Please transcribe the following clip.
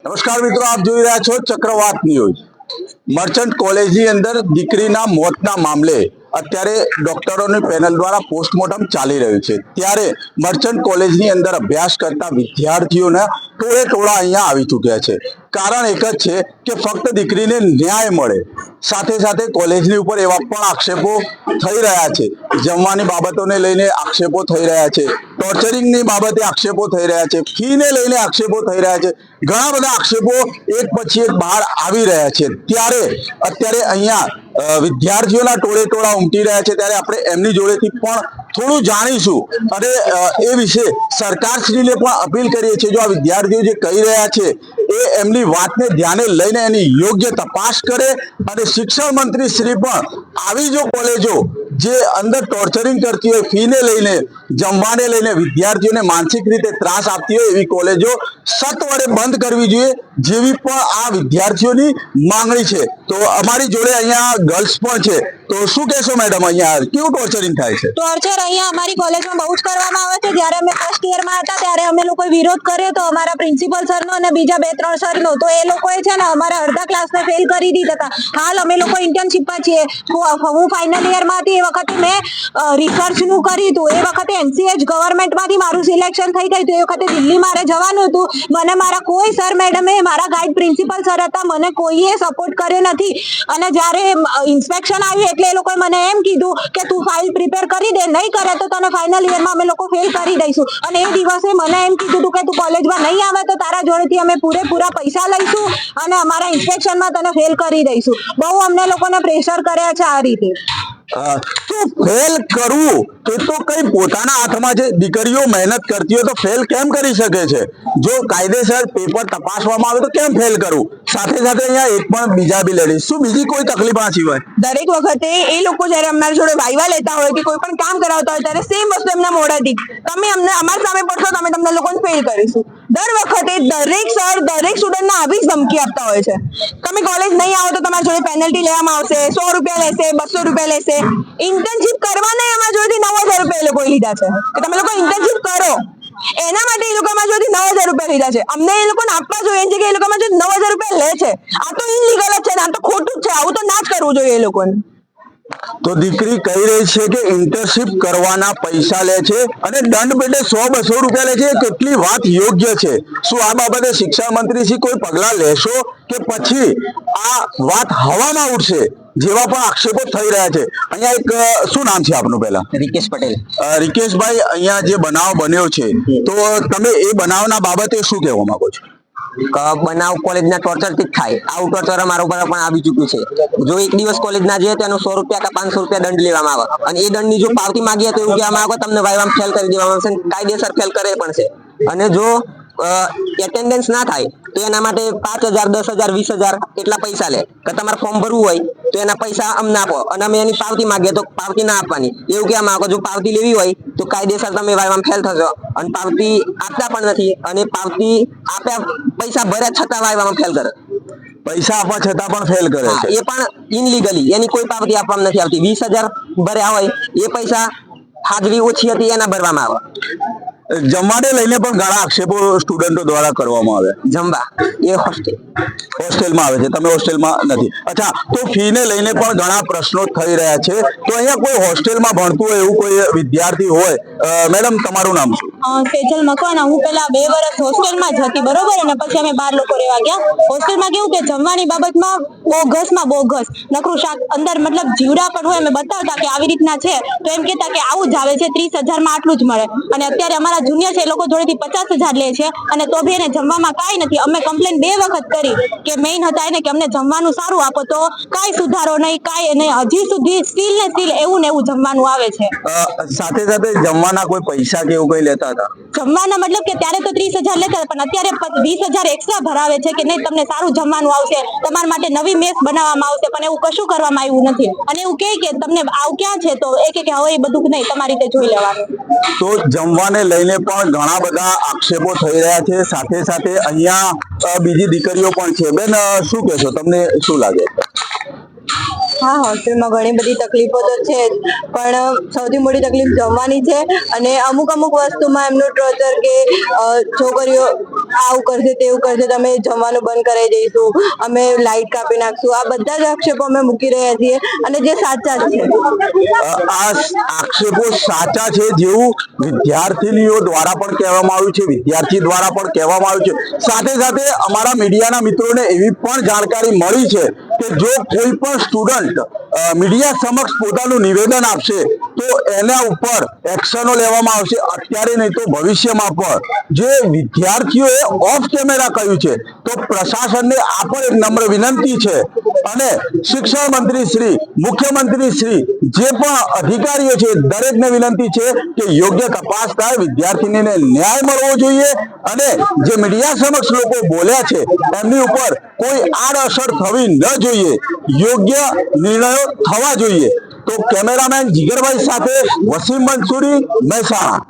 નમસ્કાર મિત્રો, આપ જોઈ રહ્યા છો ચક્રવાત ન્યૂઝ। મર્ચન્ટ કોલેજની અંદર દીકરીના મોતના મામલે અત્યારે ડોક્ટરોની પેનલ દ્વારા પોસ્ટમોર્ટમ ચાલી રહ્યું છે, ત્યારે મર્ચન્ટ કોલેજની અંદર અભ્યાસ કરતા વિદ્યાર્થીઓના ટોળે ટોળા અહીંયા આવી ચૂક્યા છે। કારણ એક જ છે કે ફક્ત દીકરીને ન્યાય મળે, સાથે સાથે કોલેજની ઉપર એવા પણ આક્ષેપો થઈ રહ્યા છે, જમવાની બાબતોને લઈને આક્ષેપો થઈ રહ્યા છે, ટોર્ચરિંગની બાબતે આક્ષેપો થઈ રહ્યા છે, ફીને લઈને આક્ષેપો થઈ રહ્યા છે, ઘણા બધા આક્ષેપો એક પછી એક બહાર આવી રહ્યા છે। ત્યારે અત્યારે અહીંયા વિદ્યાર્થીઓના ટોળે ટોળા ઉમટી રહ્યા છે, ત્યારે આપણે એમની જોડેથી પણ થોડું જાણીશું અને એ વિશે સરકારશ્રીને પણ અપીલ કરીએ છીએ, જો આ વિદ્યાર્થીઓ જે કહી રહ્યા છે એ એમની વાતને ધ્યાને લઈને એની યોગ્ય તપાસ કરે અને શિક્ષણ મંત્રી શ્રી પણ આવી જો કોલેજો જે અંદર ટોર્ચરિંગ કરતી હોય, ફીને લઈને, જમવાને લઈને, વિદ્યાર્થીઓને માનસિક રીતે ત્રાસ આપતી હોય એવી કોલેજો સત્વરે બંધ કરવી જોઈએ, જેવી પણ આ વિદ્યાર્થીઓની માંગણી છે। તો અમારી જોડે અહીંયા ગર્લ્સ પણ છે, તો શું કહેશો મેડમ, અહીંયા કેવું ટોર્ચરિંગ થાય છે? ટોર્ચર અહીંયા અમારી કોલેજમાં બહુ જ કરવામાં આવે છે। જ્યારે અમે ફર્સ્ટ યરમાં હતા ત્યારે અમે લોકો વિરોધ કર્યો તો અમારા પ્રિન્સિપલ સરનો અને બીજા 2-3 સરનો, તો એ લોકોએ છે ને અમારા અડધા ક્લાસને ફેલ કરી દીધા હતા। હાલ અમે લોકો ઇન્ટર્નશિપમાં છીએ। હું ફાઇનલ યરમાં હતી, એ વખતે મેં રિસર્ચનું કર્યું હતું, એ વખતે NCH ગવર્મેન્ટમાંથી મારું સિલેક્શન થઈ ગયું હતું, એ વખતે દિલ્હી મારે જવાનું હતું, મને મારા કોઈ સર મેડમે, મારા ગાઈડ પ્રિન્સિપલ સર હતા, મને કોઈએ સપોર્ટ કર્યો નથી। અને જ્યારે ઇન્સ્પેક્શન આવ્યું એટલે એ લોકોએ મને એમ કીધું કે તું ફાઇલ પ્રિપેર કરી દે, નહીં કરે તો તને ફાઇનલ યરમાં અમે લોકો ફેલ કરી દઈશું। અને એ દિવસે મને એમ કીધું હતું કે તું કોલેજમાં નહીં આવે તો તારા જોડેથી અમે પૂરેપૂરા પૈસા લઈશું અને અમારા ઇન્સ્પેક્શનમાં તને ફેલ કરી દઈશું। બહુ અમને લોકોને પ્રેશર કર્યા છે આ રીતે। તો ફેલ કરવું એ તો કઈ પોતાના હાથમાં છે, દીકરીઓ મહેનત કરતી હોય તો ફેલ કેમ કરી શકે છે? જો કાયદેસર પેપર તપાસવામાં આવે તો કેમ ફેલ કરવું? સાથે સાથે અહીંયા એક પણ બીજા બી લેડીઝ, શું બીજી કોઈ તકલીફ આ સિવાય? દરેક વખતે એ લોકો જ્યારે અમારી જોડે વાયવા લેતા હોય કે કોઈ પણ કામ કરાવતા હોય ત્યારે સેમ વસ્તુ એમના મોઢાથી, તમે અમને અમારી સામે પડશો તો અમે તમને લોકોને ફેલ કરીશું। દર વખતે દરેક સર દરેક સ્ટુડન્ટને આવી જ ધમકી આપતા હોય છે, તમે કોલેજ નહીં આવો તો તમારી જોડે પેનલ્ટી લેવામાં આવશે, 100 રૂપિયા લેશે, 200 રૂપિયા લેશે। ઇન્ટર્નશિપ કરવાના અમારા જોડેથી 9000 રૂપિયા એ લોકોએ લીધા છે કે તમે લોકો ઇન્ટર્નશિપ કરો, એના માટે એ લોકો અમારા જોડેથી 9000 રૂપિયા લીધા છે। અમને એ લોકોને આપવા જોઈએ છે કે એ લોકો અમારા જોડે 9000 રૂપિયા લે છે, આ તો ઇનલીગલ જ છે ને, આ તો ખોટું જ છે, આવું તો ના જ કરવું જોઈએ એ લોકોને। તો દીકરી કહી રહી છે કે ઇન્ટર્નશિપ કરવાના પૈસા લે છે અને દંડ પેટે 100-200 રૂપિયા લે છે, કેટલી વાત યોગ્ય છે? શું આ બાબતે શિક્ષણ મંત્રી શ્રી કોઈ પગલા લેશો કે પછી આ વાત હવામાં ઉડશે, જેવા પણ આક્ષેપો થઈ રહ્યા છે? અહીંયા એક શું નામ છે આપનું? પહેલા રિકેશ પટેલ। રિકેશભાઈ, અહીંયા જે બનાવ બન્યો છે તો તમે એ બનાવના બાબતે શું કહેવા માંગો છો? બનાવ કોલેજના ટોર્ચર થી જ થાય, આવું ટોર્ચર અમારા ઉપર પણ આવી ચૂક્યું છે। જો એક દિવસ કોલેજ ના જઈએ તો એનો 100 રૂપિયા કે 500 રૂપિયા દંડ લેવામાં આવે, અને એ દંડની જો પાવતી માંગીએ તો એવું કહેવામાં આવે તમને વાયવામાં ફેલ કરી દેવામાં આવશે, કાયદેસર ફેલ કરે પણ છે। અને જો એટેન્ડન્સ ના થાય તો એના માટે 5000, 10,000, 20,000 એટલા પૈસા લે કે તમારે ફોર્મ ભરવું હોય તો એના પૈસા અમને આપો, અને અમે એની પાવતી માંગીએ તો પાવતી ના આપવાની, એવું કહેવામાં આવે। જો પાવતી લેવી હોય તો કાયદેસર તમે વાયવામાં ફેલ થશો, અને પાવતી આપતા પણ નથી, અને પાવતી આપ્યા પૈસા ભર્યા છતાં વાયવામાં ફેલ કરે, પૈસા આપવા છતાં પણ ફેલ કરે છે, એ પણ ઇનલીગલી, એની કોઈ પાવતી આપવામાં નથી આવતી। 20,000 ભર્યા હોય એ પૈસા હાજરી ઓછી હતી એના ભરવામાં આવે। જમવાને લઈને પણ ઘણા આક્ષેપો સ્ટુડન્ટો દ્વારા કરવામાં આવે, જમવા એ હોસ્ટેલમાં આવે છે, તમે હોસ્ટેલમાં નથી? અચ્છા, તો ફીને લઈને પણ ઘણા પ્રશ્નો થઈ રહ્યા છે, તો અહીંયા કોઈ હોસ્ટેલમાં ભણતું હોય એવું કોઈ વિદ્યાર્થી હોય? મેડમ, તમારું નામ શું? સેજલ મકવાણા। હું પેલા 2 વર્ષ હોસ્ટેલમાં જ હતી, બરોબર, અને પછી અમે 12 લોકો રહેવા ગયા। હોસ્ટેલમાં કેવું કે જમવાની બાબતમાં બોગસ નકરું શાક અંદર, મતલબ જીવડા પણ હોય, અમે બતાવતા કે આવી રીતના છે તો એમ કહેતા કે આવું જ આવે છે, 30,000 માં આટલું જ મળે, અને અત્યારે અમારા જુનિયર છે એ લોકો જોડેથી 50,000 લે છે, અને તો બી એને જમવામાં કાંઈ નથી। અમે કમ્પ્લેન 2 વખત કરી કે મેઇન હતા એને કે અમને જમવાનું સારું આપો, તો કાંઈ સુધારો નહીં, કાંઈ નહીં, હજી સુધી સ્ટીલ એવું ને એવું જમવાનું આવે છે। સાથે સાથે જમવાના કોઈ પૈસા કે એવું કઈ લેતા હતા? જમવાના મતલબ કે ત્યારે તો 30,000 લેતા હતા, પણ અત્યારે 20,000 એક્સ્ટ્રા ભરાવે છે કે નહીં તમને સારું જમવાનું આવશે, તમારા માટે નવી મેસ બનાવવામાં આવશે, પણ એવું કશું કરવામાં આવ્યું નથી। અને એવું કહે કે તમને આવ ક્યાં છે, તો એ કે હવે એ બધું નહીં, તમારી રીતે જોઈ લેવાનું। તો જમવાને લઈને પણ ઘણા બધા આક્ષેપો થઈ રહ્યા છે, સાથે સાથે અહીંયા બીજી દીકરીઓ પણ છે। બેન, શું કહેશો, તમને શું લાગે? હા, હોસ્ટેલમાં ઘણી બધી તકલીફો તો છે જ, પણ સૌથી મોટી તકલીફ જમવાની છે, અને અમુક વસ્તુમાં એમનું ટોર્ચર કે છોકરીઓ આવું કરશે તેવું કરશે, તમે જમવાનું બંધ કરાવી દઈશું, અમે લાઈટ કાપી નાખશું, આ બધા જ આક્ષેપો અમે મૂકી રહ્યા છીએ અને જે સાચા જ છે. આ આક્ષેપો સાચા છે જેવું વિદ્યાર્થીનીઓ દ્વારા પણ કહેવામાં આવ્યું છે, વિદ્યાર્થી દ્વારા પણ કહેવામાં આવ્યું છે. સાથે સાથે અમારા મીડિયાના મિત્રોને એવી પણ જાણકારી મળી છે કે જો કોઈ પણ સ્ટુડન્ટ મીડિયા સમક્ષ પોતાનું નિવેદન આપશે તો એના ઉપર એક્શનો લેવામાં આવશે, અત્યારે નહીં તો ભવિષ્યમાં પણ. જે વિદ્યાર્થીઓએ ઓફ કેમેરા કહ્યું છે તો પ્રશાસનને આ પણ એક નમ્ર વિનંતી છે અને શિક્ષણ મંત્રી શ્રી, મુખ્યમંત્રી શ્રી, જે પણ અધિકારીઓ છે દરેકને વિનંતી છે કે યોગ્ય તપાસ થાય, વિદ્યાર્થીનીને ન્યાય મળવો જોઈએ અને જે મીડિયા સમક્ષ લોકો બોલ્યા છે એમની ઉપર કોઈ આડઅસર થવી ન જોઈએ, યોગ્ય નિર્ણયો થવા જોઈએ. તો કેમેરામેન જીગરભાઈ સાથે વસીમ મંસૂરી, મહેસાણા.